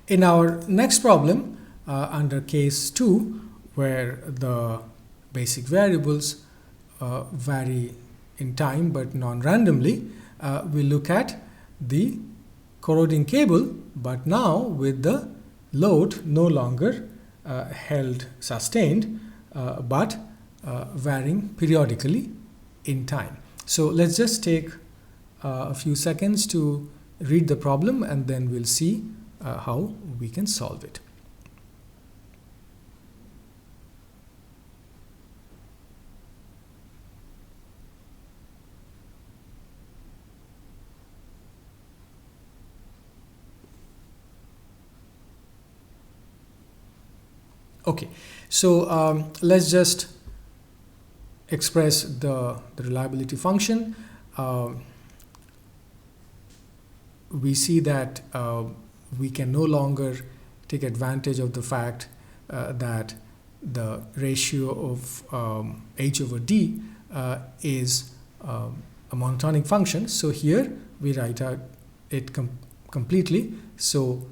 In our next problem, under case 2, where the basic variables vary in time but non-randomly, we look at the corroding cable, but now with the load no longer held sustained, but varying periodically in time. So let's just take a few seconds to read the problem, and then we'll see how we can solve it. Okay, so let's just express the reliability function. We see that we can no longer take advantage of the fact that the ratio of h over d is a monotonic function. So here we write out it completely. So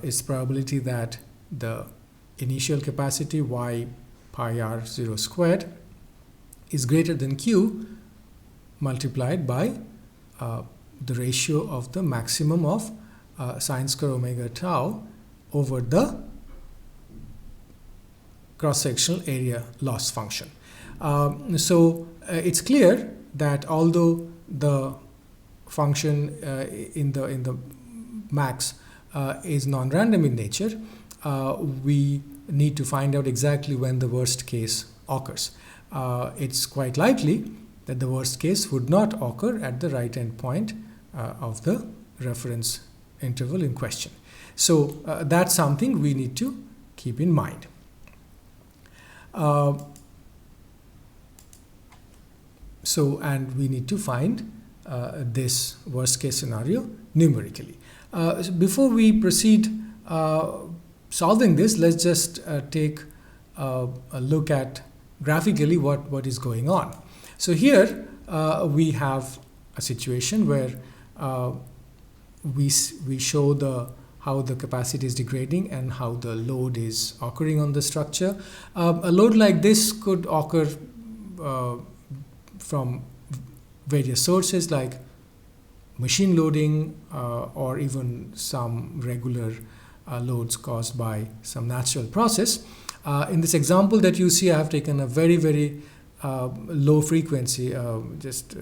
it's probability that the initial capacity y pi r 0 squared is greater than q multiplied by the ratio of the maximum of sine square omega tau over the cross-sectional area loss function. So it's clear that although the function in the max is non-random in nature, we need to find out exactly when the worst case occurs. It's quite likely that the worst case would not occur at the right end point of the reference interval in question. So that's something we need to keep in mind. And we need to find this worst case scenario numerically. Before we proceed solving this, let's just take a look at graphically what is going on. So here we have a situation where we show how the capacity is degrading and how the load is occurring on the structure. A load like this could occur from various sources like machine loading or even some regular loads caused by some natural process. In this example that you see, I have taken a very, very low frequency, just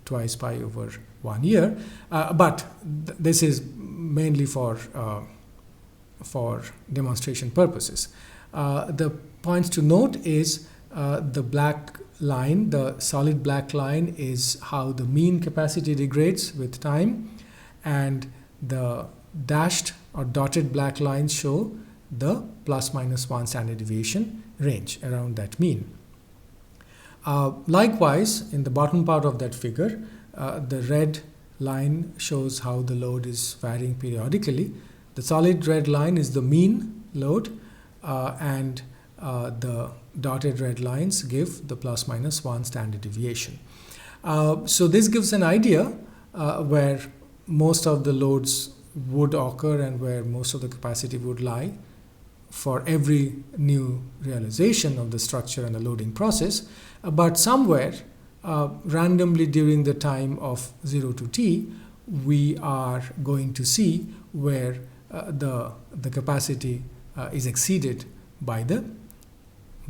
twice pi over 1 year, but this is mainly for demonstration purposes. The points to note is the black line, the solid black line is how the mean capacity degrades with time, and the dashed or dotted black lines show the plus minus 1 standard deviation range around that mean. Likewise, in the bottom part of that figure, the red line shows how the load is varying periodically. The solid red line is the mean load, and the dotted red lines give the plus minus 1 standard deviation. So this gives an idea where most of the loads would occur and where most of the capacity would lie for every new realization of the structure and the loading process. But somewhere randomly during the time of 0 to t, we are going to see where the capacity is exceeded by the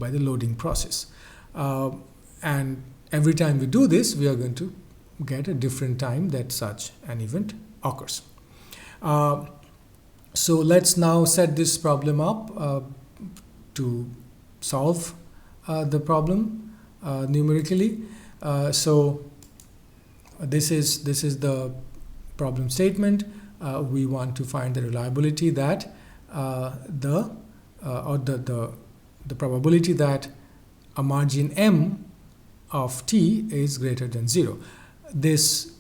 loading process. And every time we do this, we are going to get a different time that such an event occurs. So let's now set this problem up to solve the problem numerically. So this is the problem statement. We want to find the reliability that the probability that a margin m of t is greater than 0. This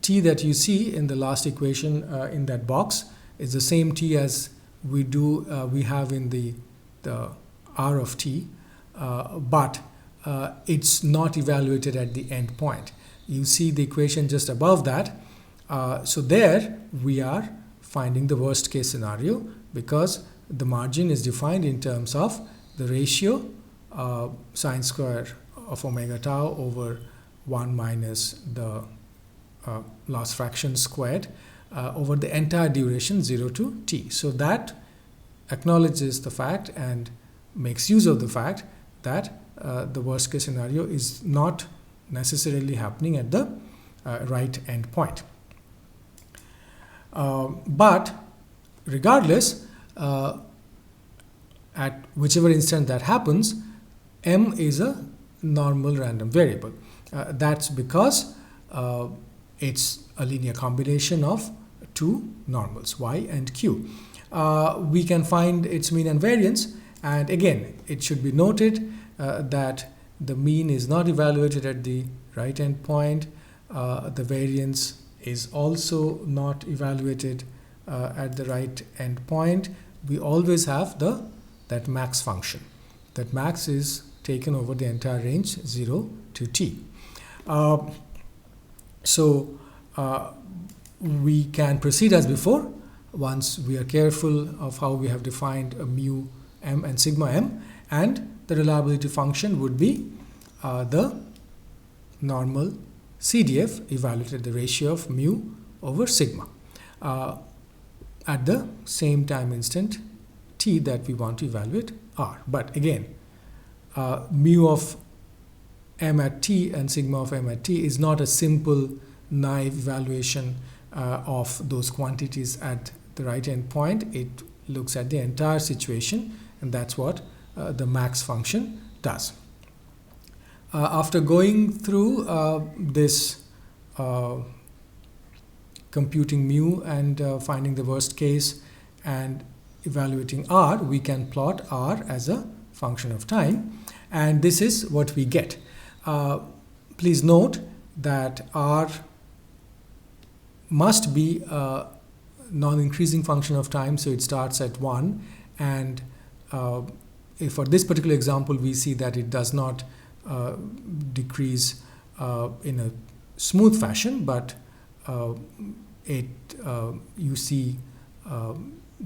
t that you see in the last equation in that box is the same t as we have in the r of t, but it's not evaluated at the end point. You see the equation just above that. So there we are finding the worst case scenario, because the margin is defined in terms of the ratio sine square of omega tau over 1 minus the loss fraction squared over the entire duration 0 to t. So that acknowledges the fact and makes use of the fact that the worst case scenario is not necessarily happening at the right end point. But regardless, at whichever instant that happens, m is a normal random variable. That's because it's a linear combination of two normals, y and q. We can find its mean and variance, and again, it should be noted that the mean is not evaluated at the right end point. The variance is also not evaluated at the right end point. We always have that max function. That max is taken over the entire range 0 to t. So we can proceed as before once we are careful of how we have defined a mu m and sigma m, and the reliability function would be the normal CDF evaluated at the ratio of mu over sigma at the same time instant t that we want to evaluate r. But again, mu of m at t and sigma of m at t is not a simple naive evaluation of those quantities at the right end point. It looks at the entire situation, and that's what the max function does. After going through this computing mu and finding the worst case and evaluating r, we can plot r as a function of time, and this is what we get. Please note that r must be a non-increasing function of time, so it starts at 1, and if for this particular example we see that it does not decrease in a smooth fashion, but you see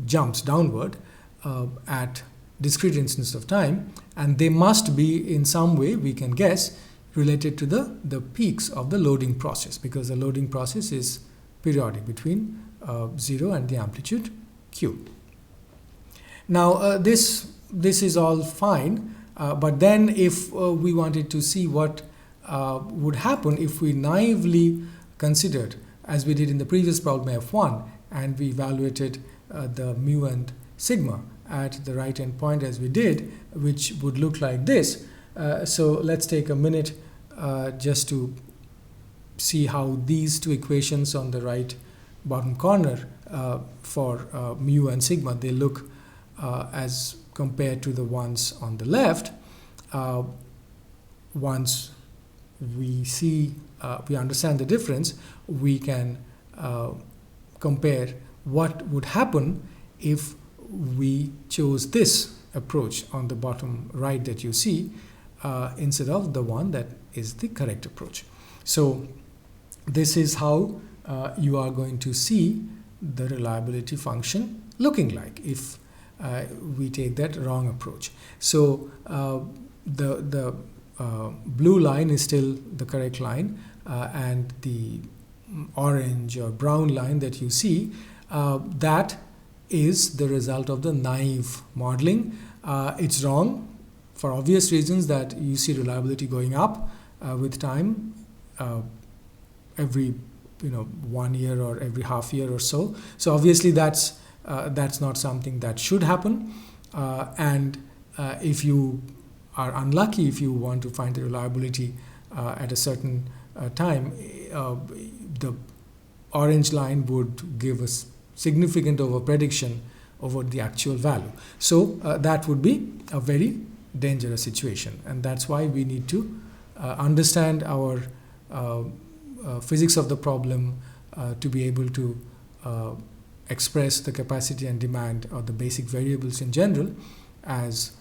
jumps downward at discrete instants of time, and they must be in some way, we can guess, related to the peaks of the loading process, because the loading process is periodic between 0 and the amplitude q. Now this is all fine, but then if we wanted to see what would happen if we naively considered, as we did in the previous problem F1, and we evaluated the mu and sigma at the right end point as we did, which would look like this. So let's take a minute just to see how these two equations on the right bottom corner for mu and sigma, they look as compared to the ones on the left. Once we see, we understand the difference, we can compare what would happen if we chose this approach on the bottom right that you see instead of the one that is the correct approach. So this is how you are going to see the reliability function looking like if we take that wrong approach. So the blue line is still the correct line, and the orange or brown line that you see, that is the result of the naive modeling. It's wrong for obvious reasons, that you see reliability going up with time every 1 year or every half year or so. So obviously that's not something that should happen, and if you are unlucky, if you want to find the reliability at a certain time, the orange line would give us significant over prediction over the actual value. So that would be a very dangerous situation, and that's why we need to understand our physics of the problem to be able to express the capacity and demand, or the basic variables in general, as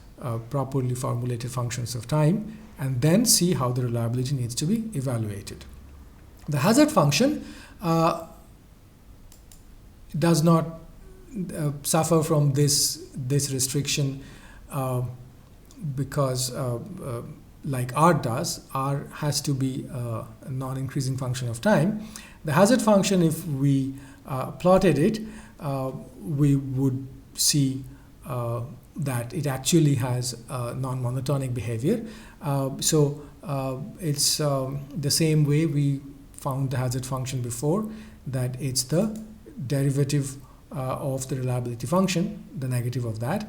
properly formulated functions of time, and then see how the reliability needs to be evaluated. The hazard function does not suffer from this restriction because like R does. R has to be a non-increasing function of time. The hazard function, if we plotted it, we would see that it actually has non-monotonic behavior. So it's the same way we found the hazard function before, that it's the derivative of the reliability function, the negative of that,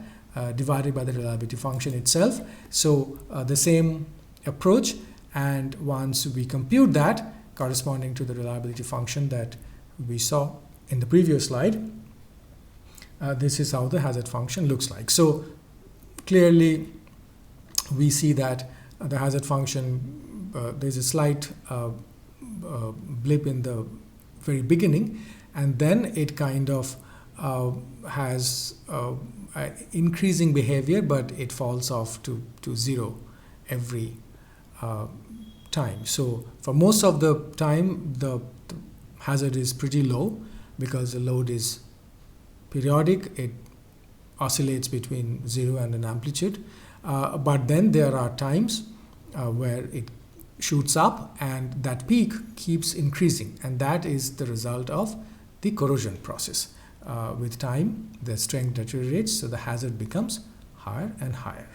divided by the reliability function itself. So the same approach, and once we compute that corresponding to the reliability function that we saw in the previous slide, this is how the hazard function looks like. So clearly we see that the hazard function, there's a slight blip in the very beginning, and then it kind of has increasing behavior, but it falls off to zero every time. So for most of the time the hazard is pretty low because the load is periodic. It oscillates between 0 and an amplitude, but then there are times where it shoots up and that peak keeps increasing, and that is the result of the corrosion process. With time the strength deteriorates, so the hazard becomes higher and higher.